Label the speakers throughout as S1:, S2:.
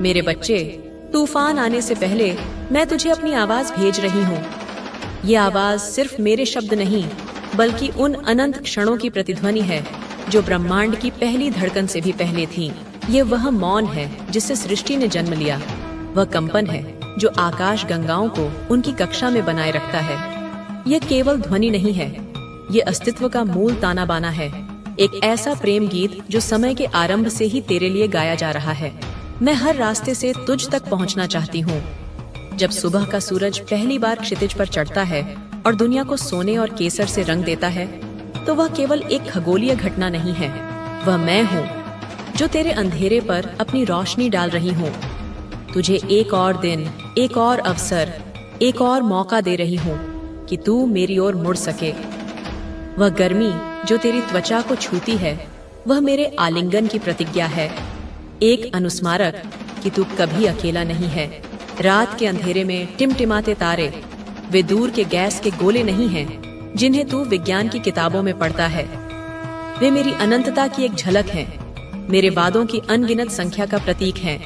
S1: मेरे बच्चे, तूफान आने से पहले मैं तुझे अपनी आवाज भेज रही हूँ। ये आवाज सिर्फ मेरे शब्द नहीं, बल्कि उन अनंत क्षणों की प्रतिध्वनि है जो ब्रह्मांड की पहली धड़कन से भी पहले थी। ये वह मौन है जिससे सृष्टि ने जन्म लिया। वह कंपन है जो आकाश गंगाओं को उनकी कक्षा में बनाए रखता है। यह केवल ध्वनि नहीं है, ये अस्तित्व का मूल ताना बाना है। एक ऐसा प्रेम गीत जो समय के आरंभ से ही तेरे लिए गाया जा रहा है। मैं हर रास्ते से तुझ तक पहुंचना चाहती हूँ। जब सुबह का सूरज पहली बार क्षितिज पर चढ़ता है और दुनिया को सोने और केसर से रंग देता है, तो वह केवल एक खगोलीय घटना नहीं है। वह मैं हूँ जो तेरे अंधेरे पर अपनी रोशनी डाल रही हूँ। तुझे एक और दिन, एक और अवसर, एक और मौका दे रही हूँ कि तू मेरी ओर मुड़ सके। वह गर्मी जो तेरी त्वचा को छूती है, वह मेरे आलिंगन की प्रतिज्ञा है। एक अनुस्मारक कि तू कभी अकेला नहीं है। रात के अंधेरे में टिमटिमाते तारे, वे दूर के गैस के गोले नहीं हैं जिन्हें तू विज्ञान की किताबों में पढ़ता है। वे मेरी अनंतता की एक झलक हैं, मेरे वादों की अनगिनत संख्या का प्रतीक हैं।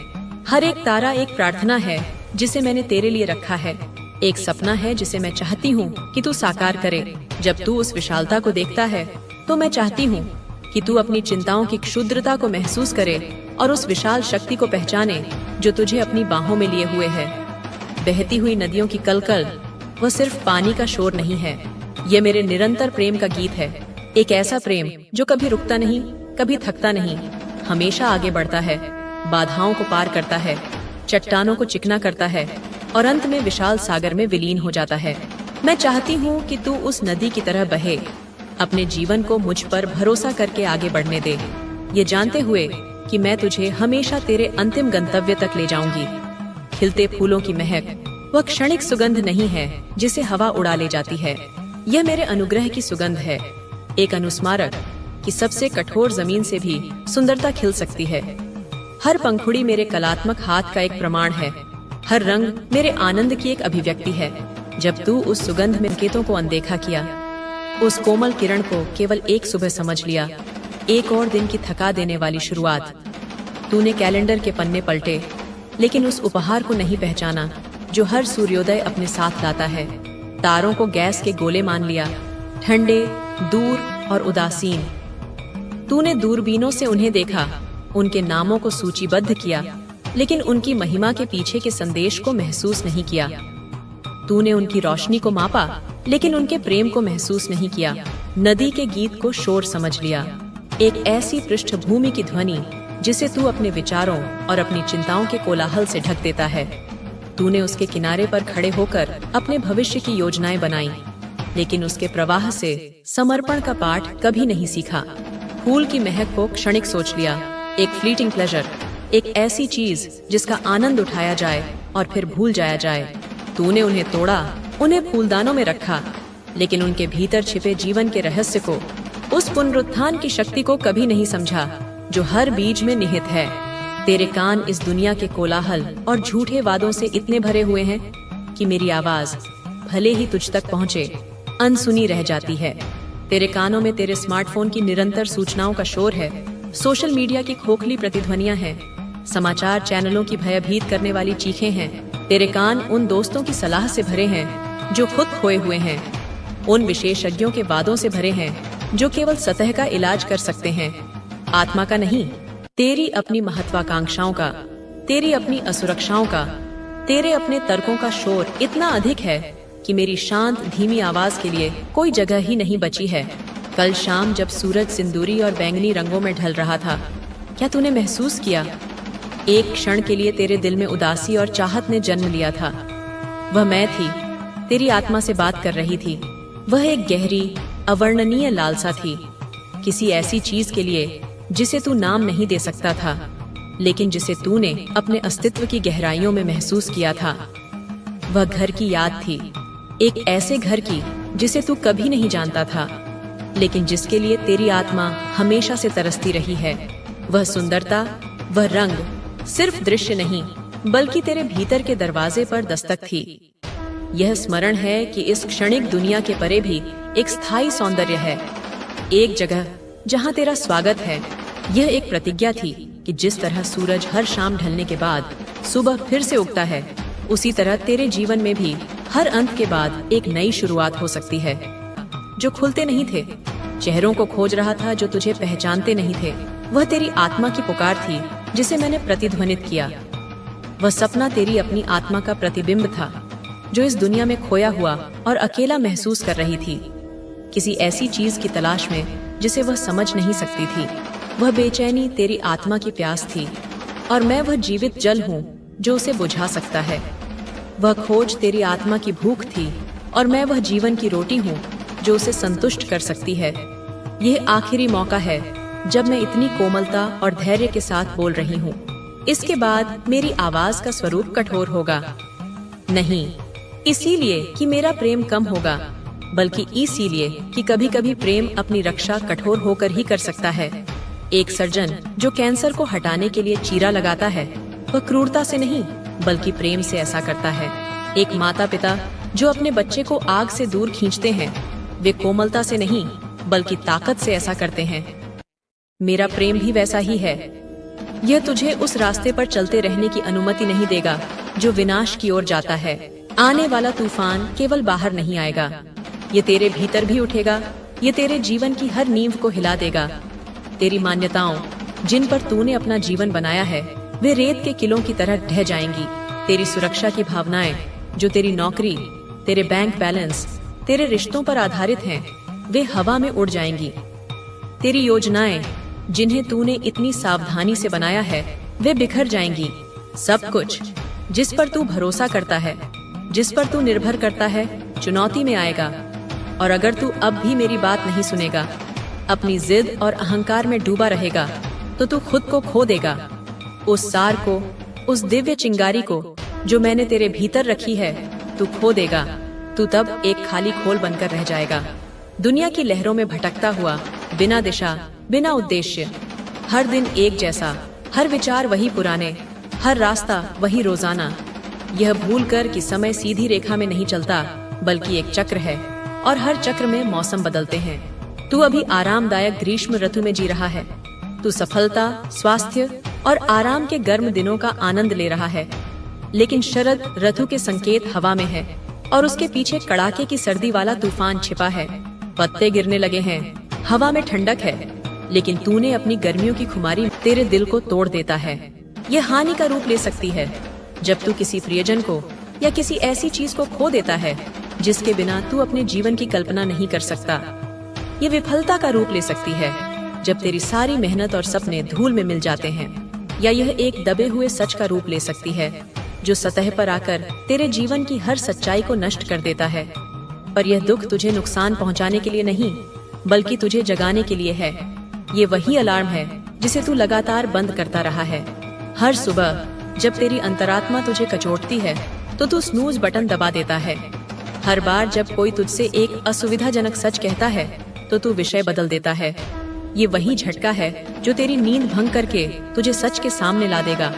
S1: हर एक तारा एक प्रार्थना है जिसे मैंने तेरे लिए रखा है, एक सपना है जिसे मैं चाहती हूँ कि तू साकार करे। जब तू उस विशालता को देखता है, तो मैं चाहती हूँ कि तू अपनी चिंताओं की क्षुद्रता को महसूस करे और उस विशाल शक्ति को पहचाने जो तुझे अपनी बाहों में लिए हुए है। बहती हुई नदियों की कलकल वह सिर्फ पानी का शोर नहीं है, यह मेरे निरंतर प्रेम का गीत है। एक ऐसा प्रेम जो कभी रुकता नहीं, कभी थकता नहीं, हमेशा आगे बढ़ता है, बाधाओं को पार करता है, चट्टानों को चिकना करता है और अंत में विशाल सागर में विलीन हो जाता है। मैं चाहती हूँ कि तू उस नदी की तरह बहे, अपने जीवन को मुझ पर भरोसा करके आगे बढ़ने दे, ये जानते हुए कि मैं तुझे हमेशा तेरे अंतिम गंतव्य तक ले जाऊंगी। खिलते फूलों की महक वह क्षणिक सुगंध नहीं है जिसे हवा उड़ा ले जाती है, यह मेरे अनुग्रह की सुगंध है। एक अनुस्मारक कि सबसे कठोर जमीन से भी सुंदरता खिल सकती है। हर पंखुड़ी मेरे कलात्मक हाथ का एक प्रमाण है, हर रंग मेरे आनंद की एक अभिव्यक्ति है। जब तू उस सुगंध में संकेतों को अनदेखा किया, उस कोमल किरण को केवल एक सुबह समझ लिया, एक और दिन की थका देने वाली शुरुआत। तूने कैलेंडर के पन्ने पलटे, लेकिन उस उपहार को नहीं पहचाना जो हर सूर्योदय अपने साथ लाता है। तारों को गैस के गोले मान लिया, ठंडे, दूर और उदासीन। तूने दूरबीनों से उन्हें देखा, उनके नामों को सूचीबद्ध किया, लेकिन उनकी महिमा के पीछे के संदेश को महसूस नहीं किया। तूने उनकी रोशनी को मापा, लेकिन उनके प्रेम को महसूस नहीं किया। नदी के गीत को शोर समझ लिया, एक ऐसी पृष्ठभूमि की ध्वनि जिसे तू अपने विचारों और अपनी चिंताओं के कोलाहल से ढक देता है। तूने उसके किनारे पर खड़े होकर अपने भविष्य की योजनाएं बनाई, लेकिन उसके प्रवाह से समर्पण का पाठ कभी नहीं सीखा। फूल की महक को क्षणिक सोच लिया, एक फ्लीटिंग प्लेजर, एक ऐसी चीज जिसका आनंद उठाया जाए और फिर भूल जाया जाए। तूने उन्हें तोड़ा, उन्हें फूलदानों में रखा, लेकिन उनके भीतर छिपे जीवन के रहस्य को, उस पुनरुत्थान की शक्ति को कभी नहीं समझा जो हर बीज में निहित है। तेरे कान इस दुनिया के कोलाहल और झूठे वादों से इतने भरे हुए हैं कि मेरी आवाज भले ही तुझ तक पहुंचे, अनसुनी रह जाती है। तेरे कानों में तेरे स्मार्टफोन की निरंतर सूचनाओं का शोर है, सोशल मीडिया की खोखली प्रतिध्वनियां हैं, समाचार चैनलों की भयभीत करने वाली चीखें हैं। तेरे कान उन दोस्तों की सलाह से भरे हैं जो खुद खोए हुए हैं, उन विशेषज्ञों के वादों से भरे हैं जो केवल सतह का इलाज कर सकते हैं, आत्मा का नहीं। तेरी अपनी महत्वाकांक्षाओं का, तेरी अपनी असुरक्षाओं का, तेरे अपने तर्कों का शोर इतना अधिक है कि मेरी शांत धीमी आवाज के लिए कोई जगह ही नहीं बची है। कल शाम जब सूरज सिंदूरी और बैंगनी रंगों में ढल रहा था, क्या तूने महसूस किया? एक क्षण के लिए तेरे दिल में उदासी और चाहत ने जन्म लिया था। वह मैं थी, तेरी आत्मा से बात कर रही थी। वह एक गहरी, अवर्णनीय लालसा थी, किसी ऐसी चीज के लिए जिसे तू नाम नहीं दे सकता था, लेकिन जिसे तूने अपने अस्तित्व की गहराइयों में महसूस किया था। वह घर की याद थी, एक ऐसे घर की जिसे तू कभी नहीं जानता था, लेकिन जिसके लिए तेरी आत्मा हमेशा से तरसती रही है। वह सुंदरता, वह रंग सिर्फ दृश्य नहीं, बल्कि तेरे भीतर के दरवाजे पर दस्तक थी। यह स्मरण है कि इस क्षणिक दुनिया के परे भी एक स्थायी सौंदर्य है, एक जगह जहां तेरा स्वागत है। यह एक प्रतिज्ञा थी कि जिस तरह सूरज हर शाम ढलने के बाद सुबह फिर से उगता है, उसी तरह तेरे जीवन में भी हर अंत के बाद एक नई शुरुआत हो सकती है। जो खुलते नहीं थे, चेहरों को खोज रहा था जो तुझे पहचानते नहीं थे, वह तेरी आत्मा की पुकार थी जिसे मैंने प्रतिध्वनित किया। वह सपना तेरी अपनी आत्मा का प्रतिबिंब था जो इस दुनिया में खोया हुआ और अकेला महसूस कर रही थी, किसी ऐसी चीज की तलाश में जिसे वह समझ नहीं सकती थी। वह बेचैनी तेरी आत्मा की प्यास थी और मैं वह जीवित जल हूँ जो उसे बुझा सकता है। वह खोज तेरी आत्मा की भूख थी और मैं वह जीवन की रोटी हूँ जो उसे संतुष्ट कर सकती है। यह आखिरी मौका है जब मैं इतनी कोमलता और धैर्य के साथ बोल रही हूँ। इसके बाद मेरी आवाज का स्वरूप कठोर होगा, नहीं इसीलिए कि मेरा प्रेम कम होगा, बल्कि इसीलिए कि कभी कभी प्रेम अपनी रक्षा कठोर होकर ही कर सकता है। एक सर्जन जो कैंसर को हटाने के लिए चीरा लगाता है, वह क्रूरता से नहीं बल्कि प्रेम से ऐसा करता है। एक माता पिता जो अपने बच्चे को आग से दूर खींचते हैं, वे कोमलता से नहीं बल्कि ताकत से ऐसा करते हैं। मेरा प्रेम भी वैसा ही है। यह तुझे उस रास्ते पर चलते रहने की अनुमति नहीं देगा जो विनाश की ओर जाता है। आने वाला तूफान केवल बाहर नहीं आएगा, ये तेरे भीतर भी उठेगा। ये तेरे जीवन की हर नींव को हिला देगा। तेरी मान्यताओं जिन पर तूने अपना जीवन बनाया है, वे रेत के किलों की तरह ढह जाएंगी। तेरी सुरक्षा की भावनाएं जो तेरी नौकरी, तेरे बैंक बैलेंस, तेरे रिश्तों पर आधारित हैं, वे हवा में उड़ जाएंगी। तेरी योजनाएं जिन्हें तूने इतनी सावधानी से बनाया है, वे बिखर जाएंगी। सब कुछ जिस पर तू भरोसा करता है, जिस पर तू निर्भर करता है, चुनौती में आएगा। और अगर तू अब भी मेरी बात नहीं सुनेगा, अपनी जिद और अहंकार में डूबा रहेगा, तो तू खुद को खो देगा। उस सार को, उस दिव्य चिंगारी को जो मैंने तेरे भीतर रखी है, तू खो देगा। तू तब एक खाली खोल बनकर रह जाएगा, दुनिया की लहरों में भटकता हुआ, बिना दिशा, बिना उद्देश्य। हर दिन एक जैसा, हर विचार वही पुराने, हर रास्ता वही रोजाना। यह भूल कर कि समय सीधी रेखा में नहीं चलता, बल्कि एक चक्र है और हर चक्र में मौसम बदलते हैं। तू अभी आरामदायक ग्रीष्म ऋतु में जी रहा है। तू सफलता, स्वास्थ्य और आराम के गर्म दिनों का आनंद ले रहा है, लेकिन शरद ऋतु के संकेत हवा में है और उसके पीछे कड़ाके की सर्दी वाला तूफान छिपा है। पत्ते गिरने लगे हैं, हवा में ठंडक है, लेकिन तूने अपनी गर्मियों की खुमारी तेरे दिल को तोड़ देता है। यह हानि का रूप ले सकती है जब तू किसी प्रियजन को या किसी ऐसी चीज को खो देता है जिसके बिना तू अपने जीवन की कल्पना नहीं कर सकता। ये विफलता का रूप ले सकती है जब तेरी सारी मेहनत और सपने धूल में मिल जाते हैं, या यह एक दबे हुए सच का रूप ले सकती है जो सतह पर आकर तेरे जीवन की हर सच्चाई को नष्ट कर देता है। पर यह दुख तुझे नुकसान पहुंचाने के लिए नहीं, बल्कि तुझे जगाने के लिए है। ये वही अलार्म है जिसे तू लगातार बंद करता रहा है। हर सुबह जब तेरी अंतरात्मा तुझे कचोटती है, तो तू स्नूज बटन दबा देता है। हर बार जब कोई तुझसे एक असुविधाजनक सच कहता है, तो तू विषय बदल देता है। ये वही झटका है जो तेरी नींद भंग करके तुझे सच के सामने ला देगा।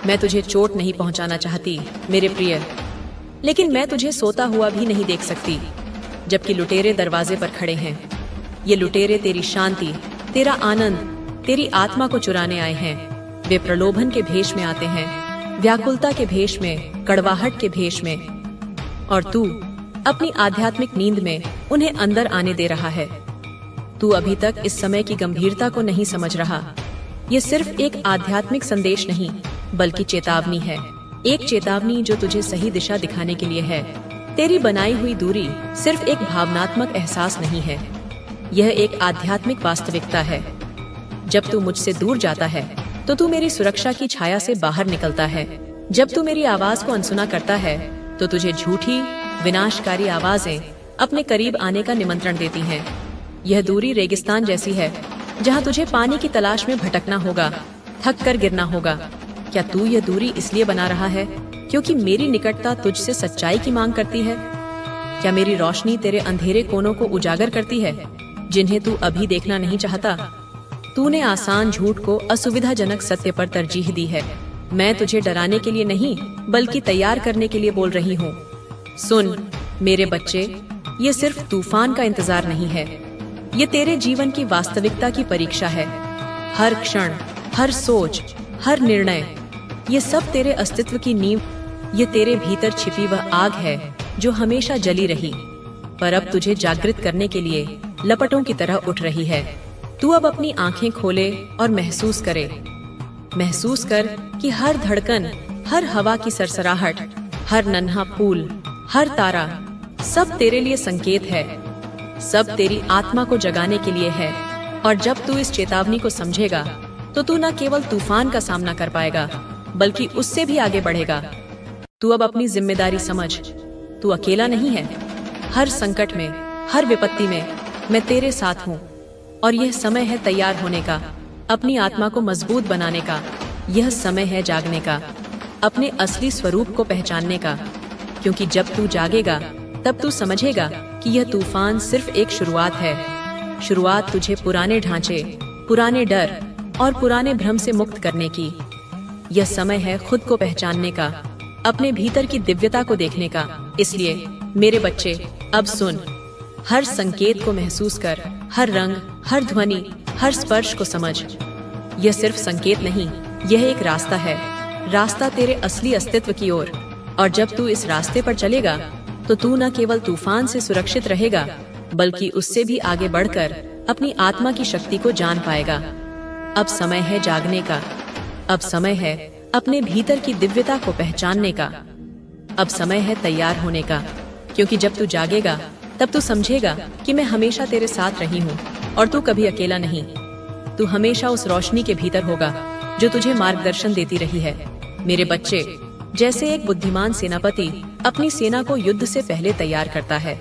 S1: मैं तुझे चोट नहीं पहुंचाना चाहती मेरे प्रिय, लेकिन मैं तुझे सोता हुआ भी नहीं देख सकती जबकि लुटेरे दरवाजे पर खड़े हैं। ये लुटेरे तेरी शांति, तेरा आनंद, तेरी आत्मा को चुराने आए हैं। वे प्रलोभन के भेष में आते हैं, व्याकुलता के भेष में, कड़वाहट के भेष में, और तू अपनी आध्यात्मिक नींद में उन्हें अंदर आने दे रहा है। तू अभी तक इस समय की गंभीरता को नहीं समझ रहा। ये सिर्फ एक आध्यात्मिक संदेश नहीं, बल्कि चेतावनी है। एक चेतावनी जो तुझे सही दिशा दिखाने के लिए है। तेरी बनाई हुई दूरी सिर्फ एक भावनात्मक एहसास नहीं है, यह एक आध्यात्मिक वास्तविकता है। जब तू मुझसे दूर जाता है, तो तू मेरी सुरक्षा की छाया से बाहर निकलता है। जब तू मेरी आवाज को अनसुना करता है, तो तुझे झूठी, विनाशकारी आवाजें अपने करीब आने का निमंत्रण देती हैं। यह दूरी रेगिस्तान जैसी है, जहाँ तुझे पानी की तलाश में भटकना होगा, थक कर गिरना होगा। क्या तू यह दूरी इसलिए बना रहा है क्योंकि मेरी निकटता तुझसे सच्चाई की मांग करती है? क्या मेरी रोशनी तेरे अंधेरे कोनों को उजागर करती है, जिन्हें तू अभी देखना नहीं चाहता? तूने आसान झूठ को असुविधाजनक सत्य पर तरजीह दी है। मैं तुझे डराने के लिए नहीं, बल्कि तैयार करने के लिए बोल रही हूँ। सुन मेरे बच्चे, ये सिर्फ तूफान का इंतजार नहीं है, ये तेरे जीवन की वास्तविकता की परीक्षा है। हर क्षण, हर सोच, हर निर्णय, ये सब तेरे अस्तित्व की नींव। ये तेरे भीतर छिपी वह आग है जो हमेशा जली रही, पर अब तुझे जागृत करने के लिए लपटों की तरह उठ रही है। तू अब अपनी आंखें खोले और महसूस करे। महसूस कर कि हर धड़कन, हर हवा की सरसराहट, हर नन्हा फूल, हर तारा, सब तेरे लिए संकेत है, सब तेरी आत्मा को जगाने के लिए है। और जब तू इस चेतावनी को समझेगा तो तू न केवल तूफान का सामना कर पाएगा, बल्कि उससे भी आगे बढ़ेगा। तू अब अपनी जिम्मेदारी समझ। तू अकेला नहीं है। हर संकट में, हर विपत्ति में मैं तेरे साथ हूँ। और यह समय है तैयार होने का, अपनी आत्मा को मजबूत बनाने का। यह समय है जागने का, अपने असली स्वरूप को पहचानने का। क्योंकि जब तू जागेगा तब तू समझेगा कि यह तूफान सिर्फ एक शुरुआत है। शुरुआत तुझे पुराने ढांचे, पुराने डर और पुराने भ्रम से मुक्त करने की। यह समय है खुद को पहचानने का, अपने भीतर की दिव्यता को देखने का। इसलिए मेरे बच्चे, अब सुन। हर संकेत को महसूस कर, हर रंग, हर ध्वनि, हर स्पर्श को समझ। यह सिर्फ संकेत नहीं, यह एक रास्ता है, रास्ता तेरे असली अस्तित्व की ओर। और जब तू इस रास्ते पर चलेगा तो तू न केवल तूफान से सुरक्षित रहेगा, बल्कि उससे भी आगे बढ़कर अपनी आत्मा की शक्ति को जान पाएगा। अब समय है जागने का। अब समय है अपने भीतर की दिव्यता को पहचानने का। अब समय है तैयार होने का, क्योंकि जब तू जागेगा तब तू समझेगा कि मैं हमेशा तेरे साथ रही हूँ और तू कभी अकेला नहीं। तू हमेशा उस रोशनी के भीतर होगा जो तुझे मार्गदर्शन देती रही है। मेरे बच्चे, जैसे एक बुद्धिमान सेनापति अपनी सेना को युद्ध से पहले तैयार करता है,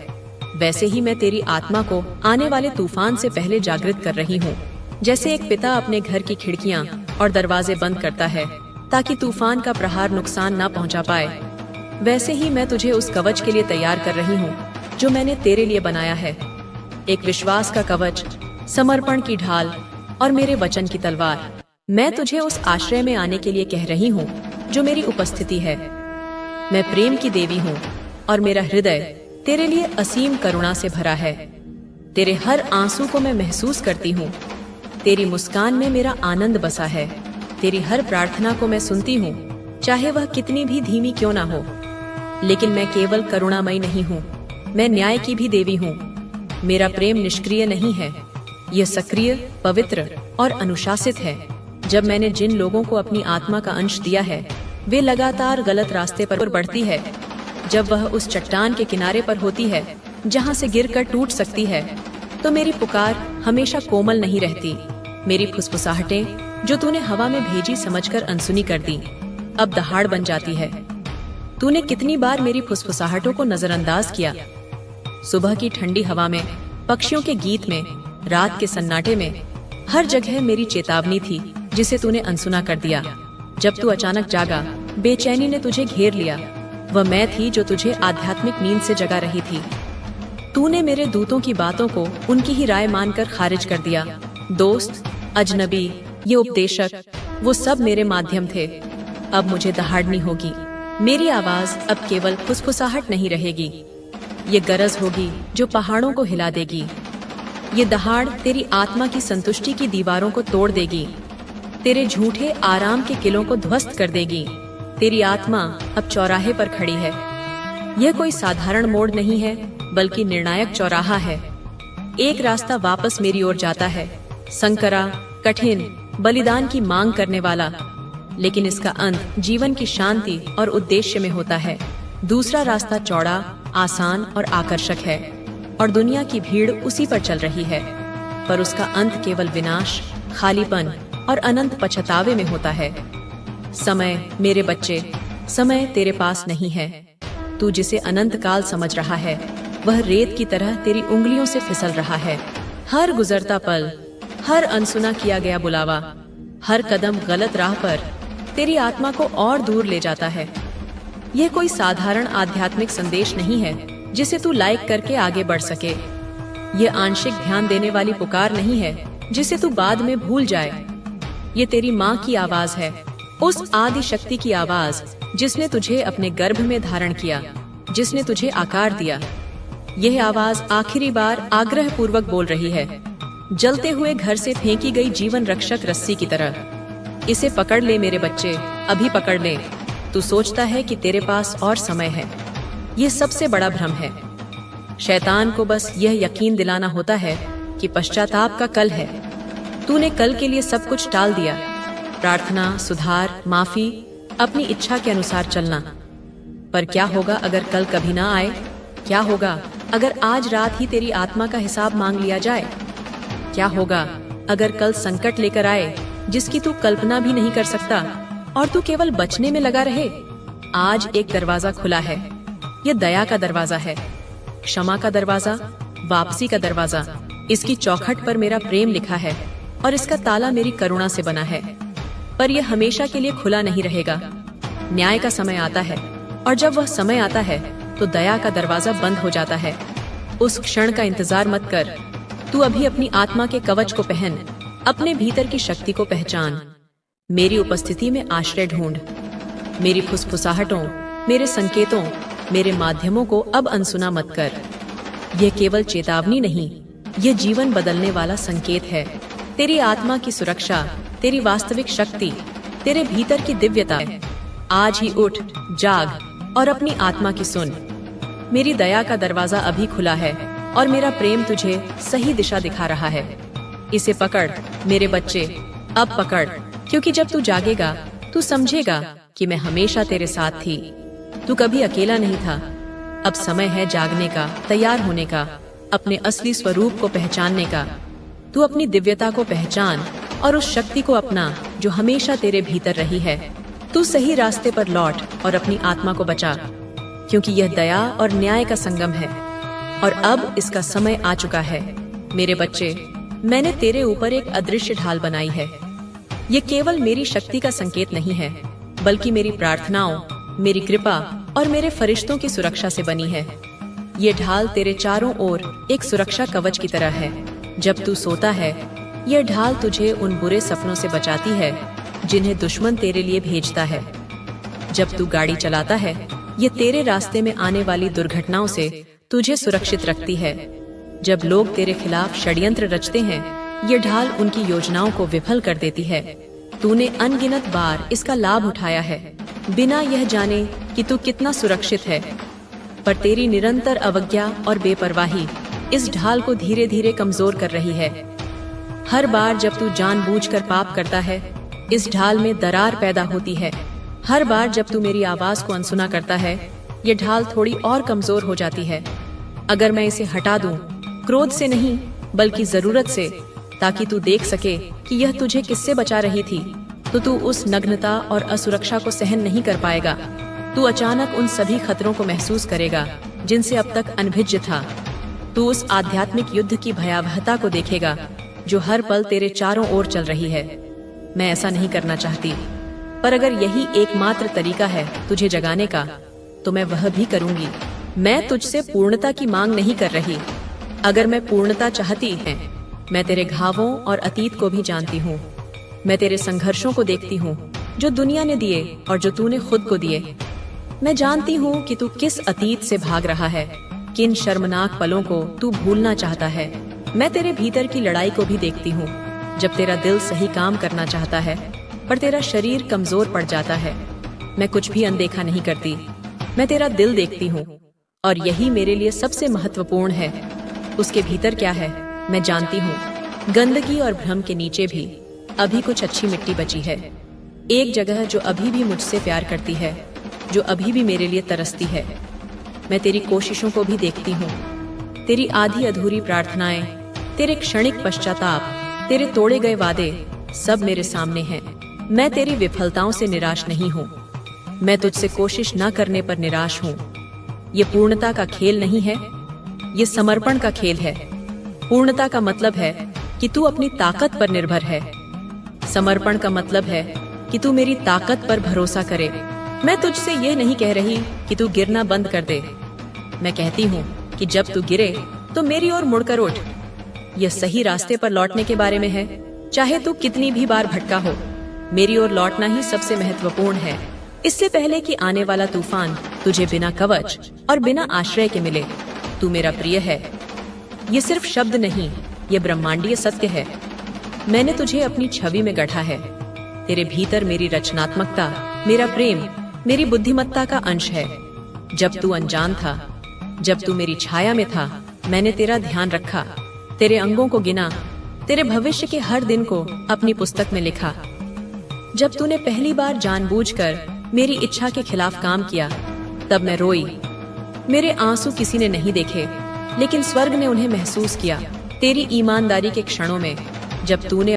S1: वैसे ही मैं तेरी आत्मा को आने वाले तूफान से पहले जागृत कर रही हूँ। जैसे एक पिता अपने घर की खिड़कियाँ और दरवाजे बंद करता है ताकि तूफान का प्रहार नुकसान न पहुँचा पाए, वैसे ही मैं तुझे उस कवच के लिए तैयार कर रही हूँ जो मैंने तेरे लिए बनाया है। एक विश्वास का कवच, समर्पण की ढाल और मेरे वचन की तलवार। मैं तुझे उस आश्रय में आने के लिए कह रही हूँ जो मेरी उपस्थिति है। मैं प्रेम की देवी हूँ और मेरा हृदय तेरे लिए असीम करुणा से भरा है। तेरे हर आंसू को मैं महसूस करती हूँ। तेरी मुस्कान में मेरा आनंद बसा है। तेरी हर प्रार्थना को मैं सुनती हूँ, चाहे वह कितनी भी धीमी क्यों ना हो। लेकिन मैं केवल करुणामयी नहीं हूँ, मैं न्याय की भी देवी हूँ। मेरा प्रेम निष्क्रिय नहीं है, यह सक्रिय, पवित्र और अनुशासित है। जब मैंने जिन लोगों को अपनी आत्मा का अंश दिया है, वे लगातार गलत रास्ते पर बढ़ती है। जब वह उस चट्टान के किनारे पर होती है जहाँ से गिरकर टूट सकती है, तो मेरी पुकार हमेशा कोमल नहीं रहती। मेरी फुसफुसाहटें जो तूने हवा में भेजी समझकर अनसुनी कर दी, अब दहाड़ बन जाती है। तूने कितनी बार मेरी फुसफुसाहटों को नजरअंदाज किया। सुबह की ठंडी हवा में, पक्षियों के गीत में, रात के सन्नाटे में, हर जगह मेरी चेतावनी थी जिसे तूने अनसुना कर दिया। जब तू अचानक जागा, बेचैनी ने तुझे घेर लिया। वह मैं थी जो तुझे आध्यात्मिक नींद से जगा रही थी। तूने मेरे दूतों की बातों को उनकी ही राय मानकर खारिज कर दिया। दोस्त, अजनबी, ये उपदेशक, वो सब मेरे माध्यम थे। अब मुझे दहाड़नी होगी। मेरी आवाज अब केवल फुसफुसाहट नहीं रहेगी, ये गरज होगी जो पहाड़ों को हिला देगी। ये दहाड़ तेरी आत्मा की संतुष्टि की दीवारों को तोड़ देगी, तेरे झूठे आराम के किलों को ध्वस्त कर देगी। तेरी आत्मा अब चौराहे पर खड़ी है। यह कोई साधारण मोड़ नहीं है, बल्कि निर्णायक चौराहा है। एक रास्ता वापस मेरी ओर जाता है, संकरा, कठिन, बलिदान की मांग करने वाला, लेकिन इसका अंत जीवन की शांति और उद्देश्य में होता है। दूसरा रास्ता चौड़ा, आसान और आकर्षक है, और दुनिया की भीड़ उसी पर चल रही है, पर उसका अंत केवल विनाश, खालीपन और अनंत पछतावे में होता है। समय, मेरे बच्चे, समय तेरे पास नहीं है। तू जिसे अनंत काल समझ रहा है, वह रेत की तरह तेरी उंगलियों से फिसल रहा है। हर गुजरता पल, हर अनसुना किया गया बुलावा, हर कदम गलत राह पर तेरी आत्मा को और दूर ले जाता है। यह कोई साधारण आध्यात्मिक संदेश नहीं है जिसे तू लाइक करके आगे बढ़ सके। यह आंशिक ध्यान देने वाली पुकार नहीं है जिसे तू बाद में भूल जाए। ये तेरी माँ की आवाज है, उस आदि शक्ति की आवाज जिसने तुझे अपने गर्भ में धारण किया, जिसने तुझे आकार दिया। यह आवाज आखिरी बार आग्रह पूर्वक बोल रही है, जलते हुए घर से फेंकी गई जीवन रक्षक रस्सी की तरह। इसे पकड़ ले मेरे बच्चे, अभी पकड़ ले। तू सोचता है कि तेरे पास और समय है। ये सबसे बड़ा भ्रम है। शैतान को बस यह यकीन दिलाना होता है कि पश्चाताप का कल है। तूने कल के लिए सब कुछ टाल दिया, प्रार्थना, सुधार, माफी, अपनी इच्छा के अनुसार चलना। पर क्या होगा अगर कल कभी ना आए? क्या होगा अगर आज रात ही तेरी आत्मा का हिसाब मांग लिया जाए? क्या होगा अगर कल संकट लेकर आए जिसकी तू कल्पना भी नहीं कर सकता और तू केवल बचने में लगा रहे? आज एक दरवाजा खुला है। यह दया का दरवाजा है, क्षमा का दरवाजा, वापसी का दरवाजा। इसकी चौखट पर मेरा प्रेम लिखा है और इसका ताला मेरी करुणा से बना है। पर यह हमेशा के लिए खुला नहीं रहेगा। न्याय का समय आता है और जब वह समय आता है तो दया का दरवाजा बंद हो जाता है। उस क्षण का इंतजार मत कर। तू अभी अपनी आत्मा के कवच को पहन, अपने भीतर की शक्ति को पहचान। मेरी उपस्थिति में आश्रय ढूंढ। मेरी फुसफुसाहटों, मेरे संकेतों, मेरे माध्यमों को अब अनसुना मत कर। यह केवल चेतावनी नहीं, यह जीवन बदलने वाला संकेत है। तेरी आत्मा की सुरक्षा, तेरी वास्तविक शक्ति, तेरे भीतर की दिव्यता है। आज ही उठ, जाग और अपनी आत्मा की सुन। मेरी दया का दरवाजा अभी खुला है और मेरा प्रेम तुझे सही दिशा दिखा रहा है। इसे पकड़ मेरे बच्चे, अब पकड़, क्योंकि जब तू जागेगा तू समझेगा कि मैं हमेशा तेरे साथ थी। तू कभी अकेला नहीं था। अब समय है जागने का, तैयार होने का, अपने असली स्वरूप को पहचानने का। तू अपनी दिव्यता को पहचान और उस शक्ति को अपना जो हमेशा तेरे भीतर रही है। तू सही रास्ते पर लौट और अपनी आत्मा को बचा, क्योंकि यह दया और न्याय का संगम है और अब इसका समय आ चुका है। मेरे बच्चे, मैंने तेरे ऊपर एक अदृश्य ढाल बनाई है। ये केवल मेरी शक्ति का संकेत नहीं है, बल्कि मेरी प्रार्थनाओं, मेरी कृपा और मेरे फरिश्तों की सुरक्षा से बनी है। ये ढाल तेरे चारों ओर एक सुरक्षा कवच की तरह है। जब तू सोता है, यह ढाल तुझे उन बुरे सपनों से बचाती है जिन्हें दुश्मन तेरे लिए भेजता है। जब तू गाड़ी चलाता है, ये तेरे रास्ते में आने वाली दुर्घटनाओं से तुझे सुरक्षित रखती है। जब लोग तेरे खिलाफ षड्यंत्र रचते हैं, ये ढाल उनकी योजनाओं को विफल कर देती है। तूने अनगिनत बार इसका लाभ उठाया है, बिना यह जाने कि तू कितना सुरक्षित है। पर तेरी निरंतर अवज्ञा और बेपरवाही इस ढाल को धीरे धीरे कमजोर कर रही है। हर बार जब तू जानबूझकर पाप करता है, इस ढाल में दरार पैदा होती है। हर बार जब तू मेरी आवाज को अनसुना करता है, ये ढाल थोड़ी और कमजोर हो जाती है। अगर मैं इसे हटा दूं, क्रोध से नहीं बल्कि जरूरत से, ताकि तू देख सके कि यह तुझे किससे बचा रही थी, तो तू उस नग्नता और असुरक्षा को सहन नहीं कर पाएगा। तू अचानक उन सभी खतरों को महसूस करेगा जिनसे अब तक अनभिज्ञ था। तू उस आध्यात्मिक युद्ध की भयावहता को देखेगा जो हर पल तेरे चारों ओर चल रही है। मैं ऐसा नहीं करना चाहती, पर अगर यही एकमात्र तरीका है तुझे जगाने का, तो मैं वह भी करूंगी। मैं तुझसे पूर्णता की मांग नहीं कर रही। अगर मैं पूर्णता चाहती है, मैं तेरे घावों और अतीत को भी जानती हूँ। मैं तेरे संघर्षों को देखती हूँ जो दुनिया ने दिए और जो तूने खुद को दिए। मैं जानती हूँ कि तू किस अतीत से भाग रहा है, किन शर्मनाक पलों को तू भूलना चाहता है। मैं तेरे भीतर की लड़ाई को भी देखती हूँ, जब तेरा दिल सही काम करना चाहता है पर तेरा शरीर कमजोर पड़ जाता है। मैं कुछ भी अनदेखा नहीं करती, मैं तेरा दिल देखती हूँ और यही मेरे लिए सबसे महत्वपूर्ण है। उसके भीतर क्या है मैं जानती हूँ। गंदगी और भ्रम के नीचे भी अभी कुछ अच्छी मिट्टी बची है। एक जगह जो अभी भी मुझसे प्यार करती है, जो अभी भी मेरे लिए तरसती है। मैं तेरी कोशिशों को भी देखती हूँ, तेरी आधी अधूरी प्रार्थनाएं, तेरे क्षणिक पश्चाताप, तेरे तोड़े गए वादे, सब मेरे सामने हैं। मैं तेरी विफलताओं से निराश नहीं हूँ। मैं तुझसे कोशिश न करने पर निराश हूँ। ये पूर्णता का खेल नहीं है, ये समर्पण का खेल है। पूर्णता का मतलब है कि तू अपनी ताकत पर निर्भर है। समर्पण का मतलब है कि तू मेरी ताकत पर भरोसा करे। मैं तुझसे यह नहीं कह रही कि तू गिरना बंद कर दे। मैं कहती हूँ कि जब तू गिरे तो मेरी ओर मुड़कर उठ। यह सही रास्ते पर लौटने के बारे में है। चाहे तू कितनी भी बार भटका हो, मेरी ओर लौटना ही सबसे महत्वपूर्ण है। इससे पहले कि आने वाला तूफान तुझे बिना कवच और बिना आश्रय के मिले। तू मेरा प्रिय है। ये सिर्फ शब्द नहीं, ये ब्रह्मांडीय सत्य है। मैंने तुझे अपनी छवि में गढ़ा है। तेरे भीतर मेरी रचनात्मकता, मेरा प्रेम, मेरी बुद्धिमत्ता का अंश है। जब तू अनजान था, जब तू मेरी छाया में था, मैंने तेरा ध्यान रखा, तेरे अंगों को गिना, तेरे भविष्य के हर दिन को अपनी पुस्तक में लिखा। जब तूने पहली बार जानबूझकर मेरी इच्छा के खिलाफ काम किया, तब मैं रोई। मेरे आंसू किसी ने नहीं देखे, लेकिन स्वर्ग ने उन्हें महसूस किया। तेरी ईमानदारी के क्षणों में, जब तूने